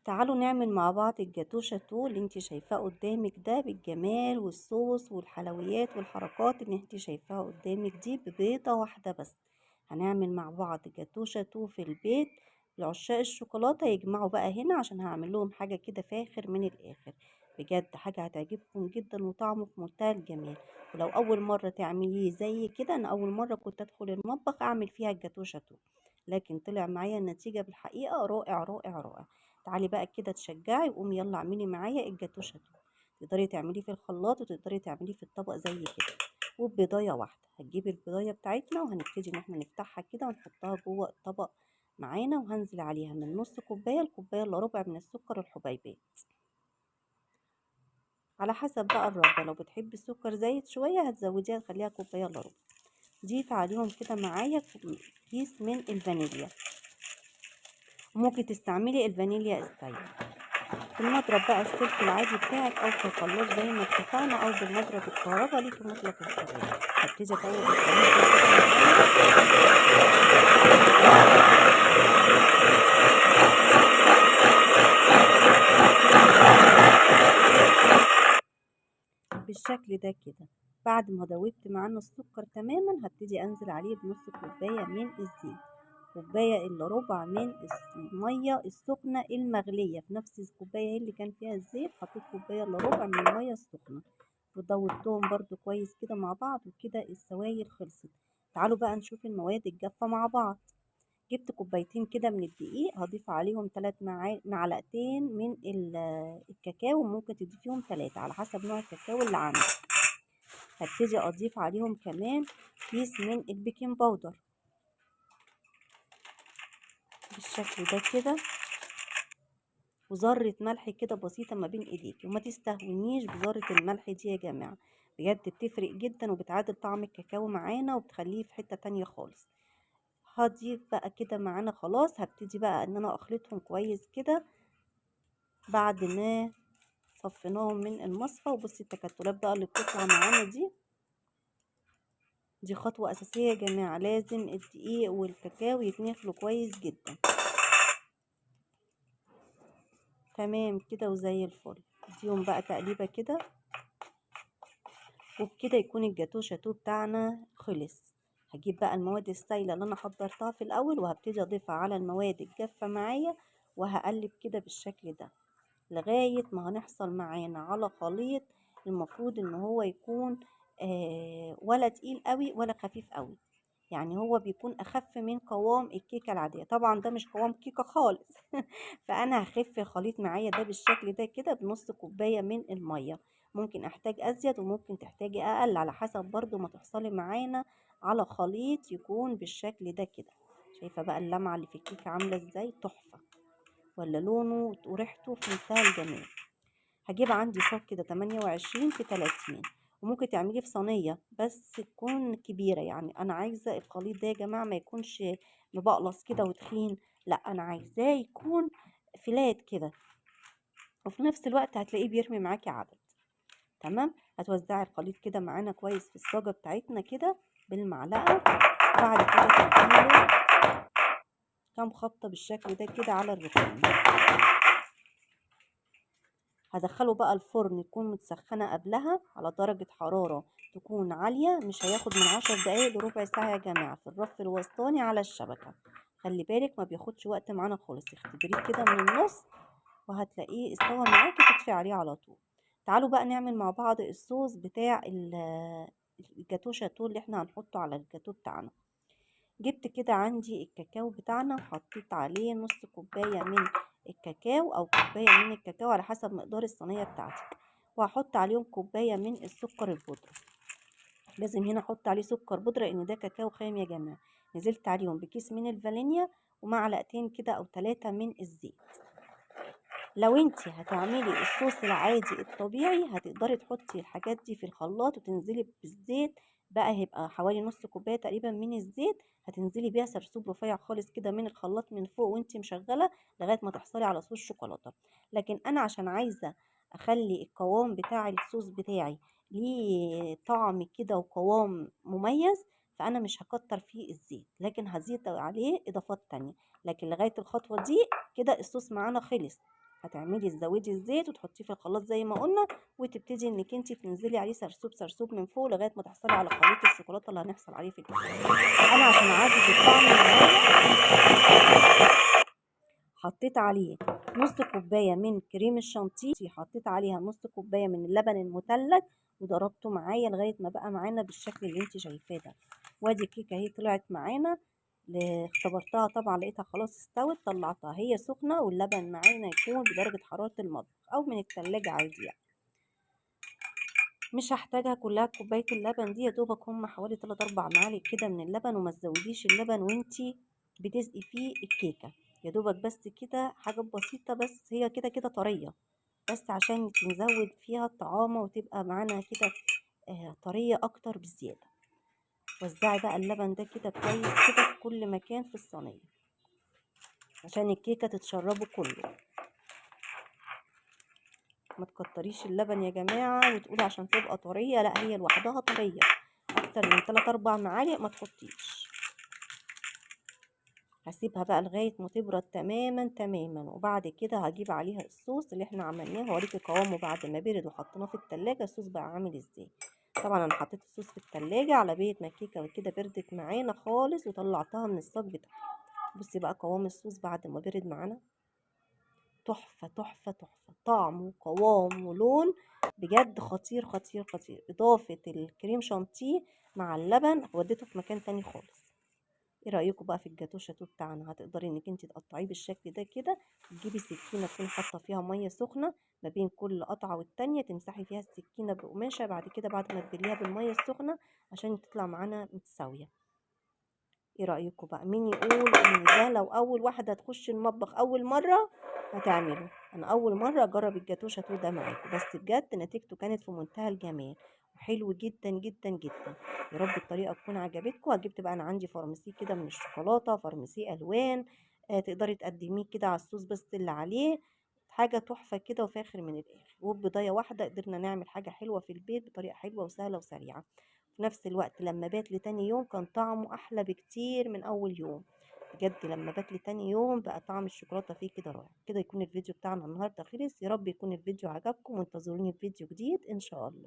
تعالوا نعمل مع بعض الجاتو شاتو اللي انت شايفاه قدامك ده بالجمال والصوص والحلويات والحركات اللي انت شايفاها قدامك دي ببيضة واحدة بس. هنعمل مع بعض جاتو شاتو في البيت لعشاق الشوكولاتة يجمعوا بقى هنا عشان هعمل لهم حاجة كده فاخر من الآخر. بجد حاجة هتعجبكم جدا وطعمه في منتهى الجمال. ولو أول مرة تعمليه زي كده، أنا أول مرة كنت أدخل المطبخ أعمل فيها الجاتو شاتو، لكن طلع معايا النتيجة بالحقيقة رائع رائع رائع. تعالي بقى كده تشجعي وقومي يلا اعملي معايا الجاتو شاتو. تقدري تعمليه في الخلاط وتقدري تعمليه في الطبق زي كده. وببيضايه واحده هتجيبي البيضايه بتاعتنا وهنبتدي ان احنا نفتحها كده ونحطها جوه الطبق معانا، وهنزل عليها من نص كوبايه لكوبايه الا ربع من السكر الحبيبات، على حسب بقى الرغبه. لو بتحبي السكر زايد شويه هتزوديها تخليها كوبايه الا ربع. ضيف عليهم كده معايا كيس من الفانيليا، وممكن تستعملي الفانيليا السايل. بالمضرب بقى السلك العادي بتاعك او في الخلاط زي ما اتفقنا، او بالمضرب الكهرباء ليكي مطلق الحرية. هبتدي ادوب الخليط بالشكل ده كده. بعد ما دوبت معانا السكر تماما هبتدي انزل عليه بنص كوبايه من الزيت، كوبايه الا ربع من الميه السخنه المغليه. في نفس الكوبايه اللي كان فيها الزيت حطيت كوبايه الا ربع من الميه السخنه، ودوبتهم برضو كويس كده مع بعض، وكده السوائل خلصت. تعالوا بقى نشوف المواد الجافة مع بعض. جبت كوبايتين كده من الدقيق، هضيف عليهم 3 معلقتين من الكاكاو، ممكن تضيفيهم 3 على حسب نوع الكاكاو اللي عندك. هبتدي اضيف عليهم كمان كيس من البيكنج باودر بالشكل ده كده، وذرة ملح كده بسيطة ما بين ايديكي، وما تستهونيش بذرة الملح دي يا جماعة، بجد بتفرق جدا وبتعادل طعم الكاكاو معانا وبتخليه في حتة تانية خالص. هضيف بقى كده معانا خلاص، هبتدي بقى ان انا اخلطهم كويس كده بعد ما صفيناهم من المصفى. وبصي التكتلات بقى اللي بتطلع معانا دي خطوة اساسية يا جماعة، لازم الدقيق والكاكاو يتنخلوا كويس جدا. تمام كده وزي الفل. اديهم بقى تقليبة كده، وبكده يكون الجاتو شاتو بتاعنا خلص. هجيب بقى المواد السايلة اللي انا حضرتها في الاول وهبتدي اضيفها على المواد الجافة معايا، وهقلب كده بالشكل ده لغاية ما هنحصل معانا على خليط المفروض ان هو يكون ولا تقيل قوي ولا خفيف قوي، يعني هو بيكون اخف من قوام الكيكة العادية. طبعا ده مش قوام كيكة خالص فانا هخف الخليط معايا ده بالشكل ده كده بنص كوباية من المية. ممكن احتاج ازيد وممكن تحتاجي اقل على حسب برضو ما تحصلي معانا على خليط يكون بالشكل ده كده. شايفة بقى اللمعة اللي في الكيكة عاملة ازاي؟ تحفة، ولا لونه وريحته في منتهى الجمال. هجيب عندي صاج كده 28 في 30، وممكن تعمليه في صينية بس تكون كبيرة. يعني انا عايزة الخليط ده يا جماعة ما يكونش مبقلص كده وتخين، لا انا عايزاه يكون فلات كده، وفي نفس الوقت هتلاقيه بيرمي معاكي عدد. تمام. هتوزعي الخليط كده معانا كويس في الصاجة بتاعتنا كده بالمعلقة، بعد كده تعملوا كام خبطة بالشكل ده كده على الرخام. هدخله بقى الفرن يكون متسخنة قبلها على درجة حرارة تكون عالية، مش هياخد من 10 دقايق لربع ساعة يا جماعة، في الرف الوسطاني على الشبكة. خلي بالك ما بياخدش وقت معانا خالص، اختبريه كده من النص وهتلاقيه استوى معاكي تطفي عليه على طول. تعالوا بقى نعمل مع بعض الصوص بتاع الجاتو شاتو اللي احنا هنحطه على الجاتو بتاعنا. جبت كده عندي الكاكاو بتاعنا وحطيت عليه نص كوباية من الكاكاو او كوباية من الكاكاو على حسب مقدار الصينية بتاعتك، وهحط عليهم كوباية من السكر البودرة. لازم هنا احط عليه سكر بودرة لان ده كاكاو خام يا جماعة. نزلت عليهم بكيس من الفانيليا ومعلقتين كده او 3 من الزيت. لو انتي هتعملي الصوص العادي الطبيعي هتقدري تحطي الحاجات دي في الخلاط وتنزلي بالزيت بقى، هيبقى حوالي نص كوبايه تقريبا من الزيت، هتنزلي بيها سرسوب رفيع خالص كده من الخلاط من فوق وانتي مشغله لغايه ما تحصلي على صوص شوكولاته. لكن انا عشان عايزه اخلي القوام بتاع الصوص بتاعي ليه طعم كده وقوام مميز، فانا مش هكتر فيه الزيت، لكن هزيد عليه اضافات تانية. لكن لغايه الخطوه دي كده الصوص معانا خلص. هتعملي تزودي الزيت وتحطيه في الخلاط زي ما قلنا، وتبتدي انك انت تنزلي عليه سرسوب سرسوب من فوق لغايه ما تحصلي على خليط الشوكولاته اللي هنحصل عليه في الاخر. انا عشان اعزز الطعم معايا حطيت عليه نص كوبايه من كريم الشانتيه، حطيت عليها نص كوبايه من اللبن المتلج، وضربته معايا لغايه ما بقى معانا بالشكل اللي انت شايفاه ده. وادي الكيكه اهي طلعت معانا. اختبرتها طبعا لقيتها خلاص استوت، طلعتها هي سخنه واللبن معانا يكون بدرجه حراره المطبخ او من التلاجة عادي يعني. مش هحتاجها كلها كوبايه اللبن دي، يا دوبك هم حوالي 3 4 معالق كده من اللبن، وما تزوديش اللبن وانتي بتسقي فيه الكيكه، يا دوبك بس كده حاجات بسيطه، بس هي كده كده طريه، بس عشان نزود فيها الطعامه وتبقى معانا كده طريه اكتر بزياده. وزعي بقى اللبن ده كده كويس كده في كل مكان في الصينيه عشان الكيكه تتشربه كله. ما تكتريش اللبن يا جماعه وتقولي عشان تبقى طريه، لا هي لوحدها طريه، اكتر من 3 4 معالق ما تحطيش. هسيبها بقى لغايه ما تبرد تماما تماما، وبعد كده هجيب عليها الصوص اللي احنا عملناه هوريكي قوامه بعد ما برد وحطيناه في التلاجة الصوص بقى عامل ازاي. طبعا انا حطيت الصوص في التلاجة على بيت ما الكيكه وكده بردت معانا خالص وطلعتها من الصاج بتاعها. بصي بقى قوام الصوص بعد ما برد معانا، تحفه تحفه تحفه، طعم وقوام ولون بجد خطير خطير خطير. اضافه الكريم شانتيه مع اللبن وديته في مكان تاني خالص. ايه رايكم بقى في الجاتو شاتو بتاعنا؟ هتقدري انك انت تقطعيه بالشكل ده كده، تجيبي سكينه تكوني حاطه فيها ميه سخنه، ما بين كل قطعه والتانيه تمسحي فيها السكينه بقماشه، بعد كده بعد ما تبليها بالميه السخنه عشان تطلع معانا متساويه. ايه رايكم بقى؟ مين يقول ان ده لو اول واحده هتخش المطبخ اول مره هتعمله؟ انا اول مره اجرب الجاتو شاتو ده معاكم، بس بجد نتيجته كانت في منتهى الجمال وحلو جدا جدا جدا. يا رب الطريقه تكون عجبتكم. جبت بقى انا عندي فارماسي كده من الشوكولاته، فارماسي الوان، تقدري تقدميه كده على الصوص بس اللي عليه، حاجه تحفه كده وفاخر من الاخر. وبضايه واحده قدرنا نعمل حاجه حلوه في البيت بطريقه حلوه وسهله وسريعه في نفس الوقت. لما بات لتاني يوم كان طعمه احلى بكتير من اول يوم، بجد لما بات لتاني يوم بقى طعم الشوكولاته فيه كده رائع. كده يكون الفيديو بتاعنا النهارده خلص. يا رب يكون الفيديو عجبكم، وانتظروني في فيديو جديد ان شاء الله.